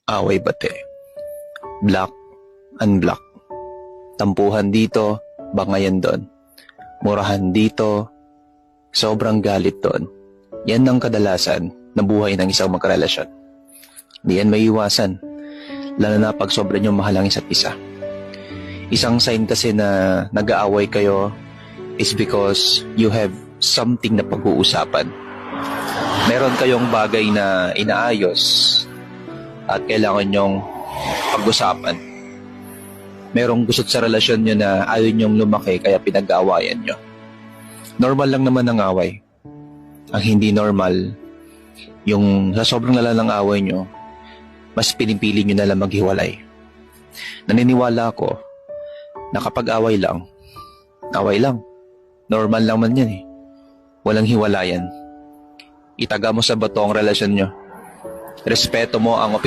away bate, black, unblock, tampuhan dito, bangayan doon, murahan dito, sobrang galit doon. Yan ang kadalasan na buhay ng isang magkarelasyon. Di yan maiiwasan, lalo na pag sobrang nyo mahal ang isa't isa. Isang sign kasi na nag-aaway kayo is because you have something na pag-uusapan. Meron kayong bagay na inaayos at kailangan nyong pag-usapan. Merong gusot sa relasyon nyo na ayaw nyong lumaki kaya pinag-aawayan nyo. Normal lang naman ang away. Ang hindi normal, yung sa sobrang lala ng away nyo, mas pinipili nyo na lang maghiwalay. Naniniwala ako na kapag away lang, normal lang man yan eh. Walang hiwalayan. Itaga mo sa bato ang relasyon nyo. Respeto mo ang